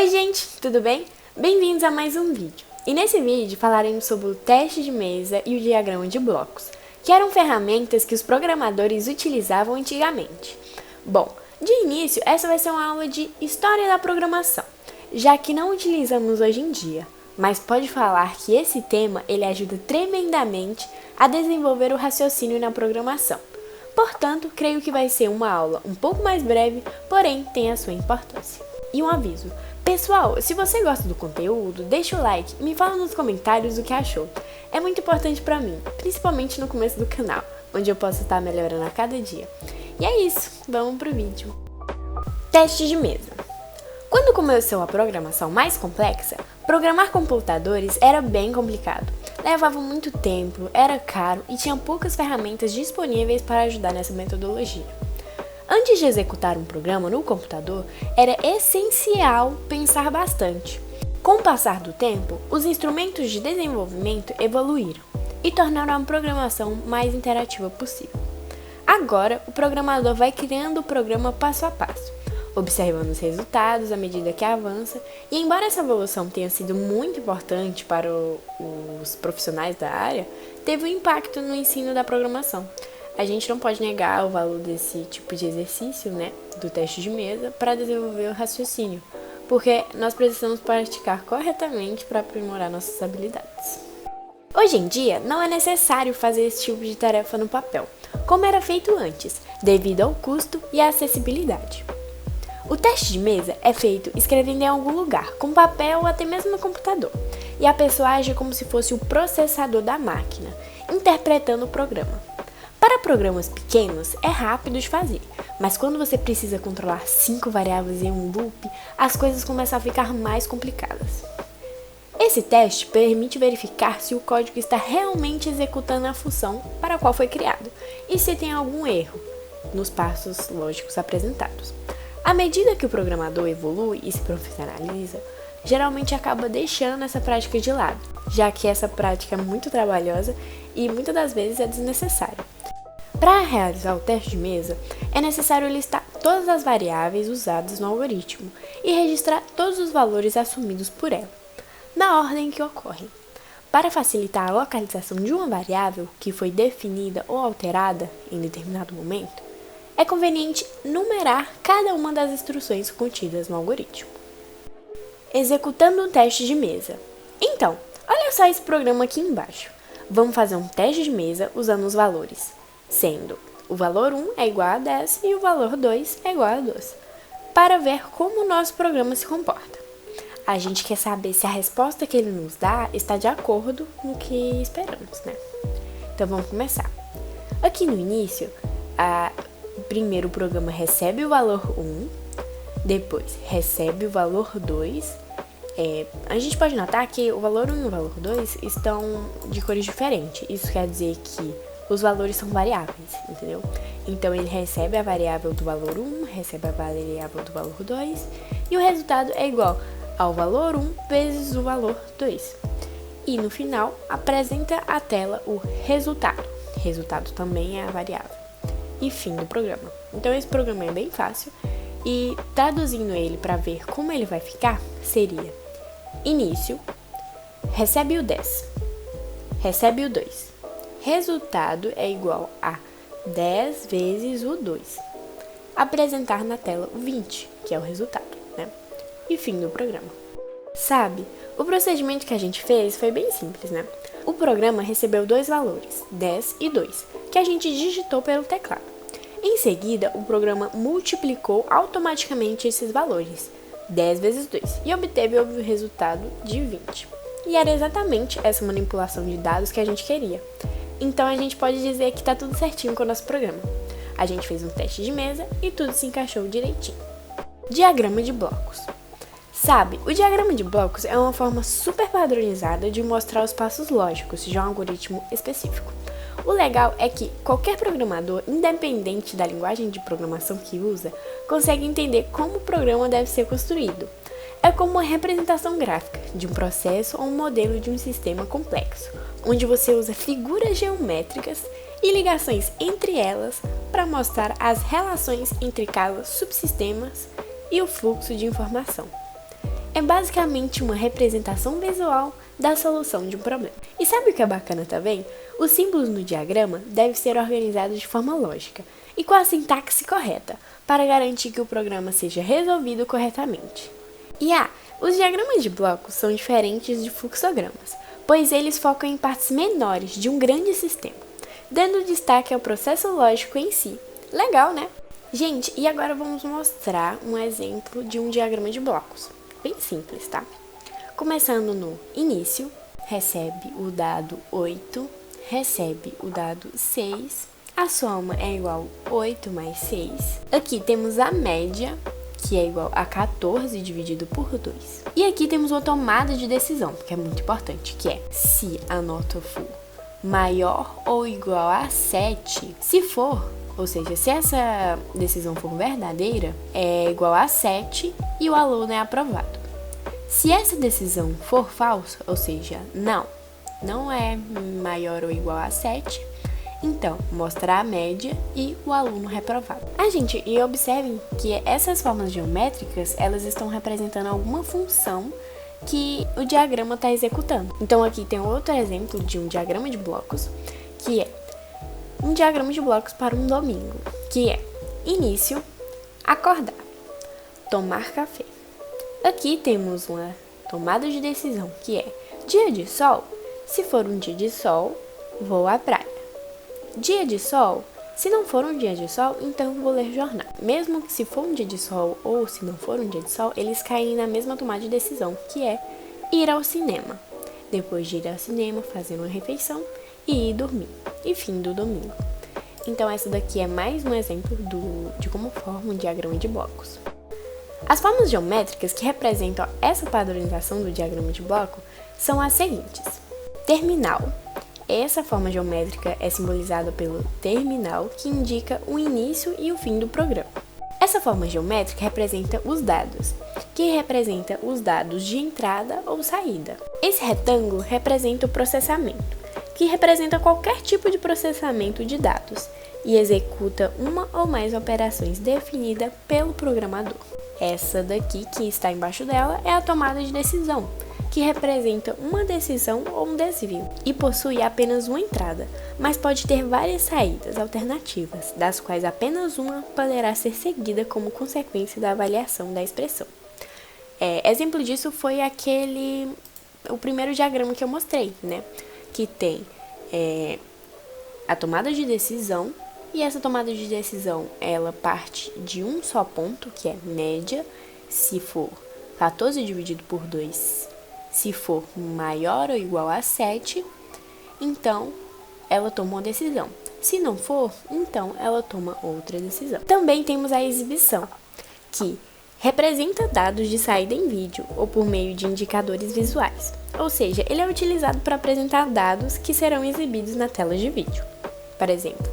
Oi gente, tudo bem? Bem-vindos a mais um vídeo. E nesse vídeo falaremos sobre o teste de mesa e o diagrama de blocos, que eram ferramentas que os programadores utilizavam antigamente. Bom, de início, essa vai ser uma aula de história da programação, já que não utilizamos hoje em dia, mas pode falar que esse tema ele ajuda tremendamente a desenvolver o raciocínio na programação. Portanto, creio que vai ser uma aula um pouco mais breve, porém tem a sua importância. E um aviso, pessoal, se você gosta do conteúdo, deixa o like e me fala nos comentários o que achou. É muito importante para mim, principalmente no começo do canal, onde eu posso estar melhorando a cada dia. E é isso, vamos pro vídeo. Teste de mesa. Quando começou a programação mais complexa, programar computadores era bem complicado. Levava muito tempo, era caro e tinha poucas ferramentas disponíveis para ajudar nessa metodologia. Antes de executar um programa no computador, era essencial pensar bastante. Com o passar do tempo, os instrumentos de desenvolvimento evoluíram e tornaram a programação mais interativa possível. Agora, o programador vai criando o programa passo a passo, observando os resultados à medida que avança, e embora essa evolução tenha sido muito importante para os profissionais da área, teve um impacto no ensino da programação. A gente não pode negar o valor desse tipo de exercício, do teste de mesa, para desenvolver o raciocínio, porque nós precisamos praticar corretamente para aprimorar nossas habilidades. Hoje em dia, não é necessário fazer esse tipo de tarefa no papel, como era feito antes, devido ao custo e à acessibilidade. O teste de mesa é feito escrevendo em algum lugar, com papel ou até mesmo no computador, e a pessoa age como se fosse o processador da máquina, interpretando o programa. Para programas pequenos, é rápido de fazer, mas quando você precisa controlar 5 variáveis em um loop, as coisas começam a ficar mais complicadas. Esse teste permite verificar se o código está realmente executando a função para a qual foi criado e se tem algum erro nos passos lógicos apresentados. À medida que o programador evolui e se profissionaliza, geralmente acaba deixando essa prática de lado, já que essa prática é muito trabalhosa e muitas das vezes é desnecessária. Para realizar o teste de mesa, é necessário listar todas as variáveis usadas no algoritmo e registrar todos os valores assumidos por ela, na ordem que ocorrem. Para facilitar a localização de uma variável que foi definida ou alterada em determinado momento, é conveniente numerar cada uma das instruções contidas no algoritmo. Executando um teste de mesa. Então, olha só esse programa aqui embaixo. Vamos fazer um teste de mesa usando os valores, sendo o valor 1 é igual a 10 e o valor 2 é igual a 12, para ver como o nosso programa se comporta. A gente quer saber se a resposta que ele nos dá está de acordo com o que esperamos, Então vamos começar. Aqui no início, primeiro o programa recebe o valor 1, depois recebe o valor 2. A gente pode notar que o valor 1 e o valor 2 estão de cores diferentes. Isso quer dizer que os valores são variáveis, entendeu? Então ele recebe a variável do valor 1, recebe a variável do valor 2, e o resultado é igual ao valor 1 vezes o valor 2. E no final apresenta à tela o resultado. Resultado também é a variável. E fim do programa. Então esse programa é bem fácil, e traduzindo ele para ver como ele vai ficar, seria: início, recebe o 10, recebe o 2. Resultado é igual a 10 vezes o 2. Apresentar na tela o 20, que é o resultado, E fim do programa. Sabe, o procedimento que a gente fez foi bem simples, O programa recebeu dois valores, 10 e 2, que a gente digitou pelo teclado. Em seguida, o programa multiplicou automaticamente esses valores, 10 vezes 2, e obteve o resultado de 20. E era exatamente essa manipulação de dados que a gente queria. Então a gente pode dizer que está tudo certinho com o nosso programa. A gente fez um teste de mesa e tudo se encaixou direitinho. Diagrama de blocos. Sabe, o diagrama de blocos é uma forma super padronizada de mostrar os passos lógicos de um algoritmo específico. O legal é que qualquer programador, independente da linguagem de programação que usa, consegue entender como o programa deve ser construído. É como uma representação gráfica de um processo ou um modelo de um sistema complexo, onde você usa figuras geométricas e ligações entre elas para mostrar as relações entre cada subsistemas e o fluxo de informação. é basicamente uma representação visual da solução de um problema. E sabe o que é bacana também? Os símbolos no diagrama devem ser organizados de forma lógica e com a sintaxe correta, para garantir que o programa seja resolvido corretamente. E os diagramas de blocos são diferentes de fluxogramas, pois eles focam em partes menores de um grande sistema, dando destaque ao processo lógico em si. Legal, né? Gente, e agora vamos mostrar um exemplo de um diagrama de blocos. Bem simples, tá? Começando no início, recebe o dado 8, recebe o dado 6, a soma é igual a 8 mais 6. Aqui temos a média, que é igual a 14 dividido por 2. E aqui temos uma tomada de decisão, que é muito importante, que é se a nota for maior ou igual a 7, se for, ou seja, se essa decisão for verdadeira, é igual a 7 e o aluno é aprovado. Se essa decisão for falsa, ou seja, não é maior ou igual a 7, então mostrar a média e o aluno reprovado. Gente, e observem que essas formas geométricas, elas estão representando alguma função que o diagrama está executando. Então aqui tem outro exemplo de um diagrama de blocos, que é um diagrama de blocos para um domingo, que é início, acordar, tomar café. Aqui temos uma tomada de decisão, que é dia de sol, se for um dia de sol, vou à praia. Dia de sol, se não for um dia de sol, então vou ler jornal. Mesmo que se for um dia de sol ou se não for um dia de sol, eles caem na mesma tomada de decisão, que é ir ao cinema. Depois de ir ao cinema, fazer uma refeição e ir dormir. E fim do domingo. Então essa daqui é mais um exemplo de como forma um diagrama de blocos. As formas geométricas que representam essa padronização do diagrama de bloco são as seguintes. Terminal. Essa forma geométrica é simbolizada pelo terminal, que indica o início e o fim do programa. Essa forma geométrica representa os dados, que representa os dados de entrada ou saída. Esse retângulo representa o processamento, que representa qualquer tipo de processamento de dados e executa uma ou mais operações definidas pelo programador. Essa daqui, que está embaixo dela, é a tomada de decisão, que representa uma decisão ou um desvio e possui apenas uma entrada, mas pode ter várias saídas alternativas, das quais apenas uma poderá ser seguida como consequência da avaliação da expressão. Exemplo disso foi o primeiro diagrama que eu mostrei, né? Que tem a tomada de decisão, e essa tomada de decisão, ela parte de um só ponto, que é média, se for 14 dividido por 2, se for maior ou igual a 7, então ela toma uma decisão. Se não for, então ela toma outra decisão. Também temos a exibição, que representa dados de saída em vídeo ou por meio de indicadores visuais. Ou seja, ele é utilizado para apresentar dados que serão exibidos na tela de vídeo. Por exemplo,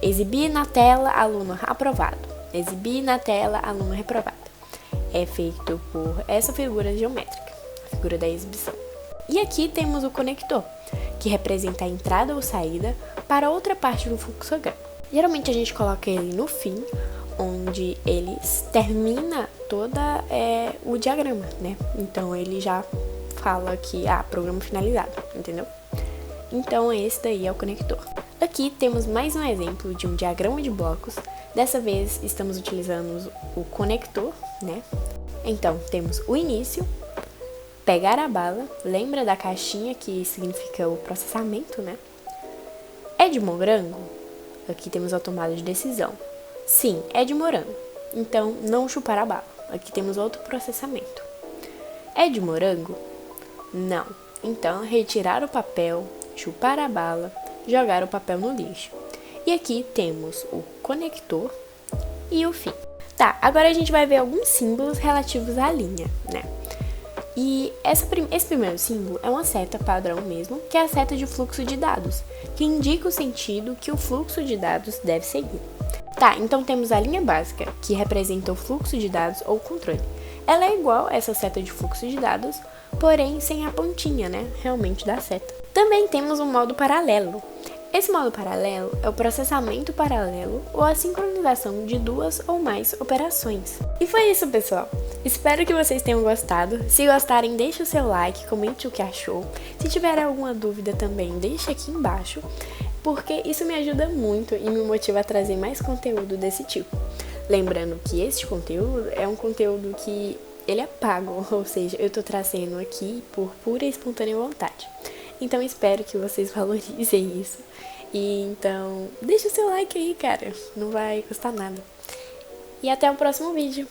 exibir na tela aluno aprovado, exibir na tela aluno reprovado. É feito por essa figura geométrica, a figura da exibição. E aqui temos o conector, que representa a entrada ou saída para outra parte do fluxograma. Geralmente a gente coloca ele no fim, onde ele termina toda o diagrama, né? Então ele já fala que, programa finalizado, entendeu? Então esse daí é o conector. Aqui temos mais um exemplo de um diagrama de blocos. Dessa vez estamos utilizando o conector, né? Então temos o início, pegar a bala, lembra da caixinha que significa o processamento, né? É de morango? Aqui temos a tomada de decisão. Sim, é de morango. Então, não chupar a bala. Aqui temos outro processamento. É de morango? Não. Então, retirar o papel, chupar a bala, jogar o papel no lixo. E aqui temos o conector e o fim. Tá, agora a gente vai ver alguns símbolos relativos à linha, né? E esse primeiro símbolo é uma seta padrão mesmo, que é a seta de fluxo de dados, que indica o sentido que o fluxo de dados deve seguir. Tá, então temos a linha básica, que representa o fluxo de dados ou controle. Ela é igual a essa seta de fluxo de dados, porém sem a pontinha, né, realmente da seta. Também temos um modo paralelo, Esse modo paralelo é o processamento paralelo ou a sincronização de duas ou mais operações. E foi isso, pessoal! Espero que vocês tenham gostado. Se gostarem, deixe o seu like, comente o que achou. Se tiver alguma dúvida também, deixe aqui embaixo, porque isso me ajuda muito e me motiva a trazer mais conteúdo desse tipo. Lembrando que este conteúdo é um conteúdo que ele é pago, ou seja, eu tô trazendo aqui por pura e espontânea vontade. Então espero que vocês valorizem isso. E então, deixa o seu like aí, cara. Não vai custar nada. E até o próximo vídeo.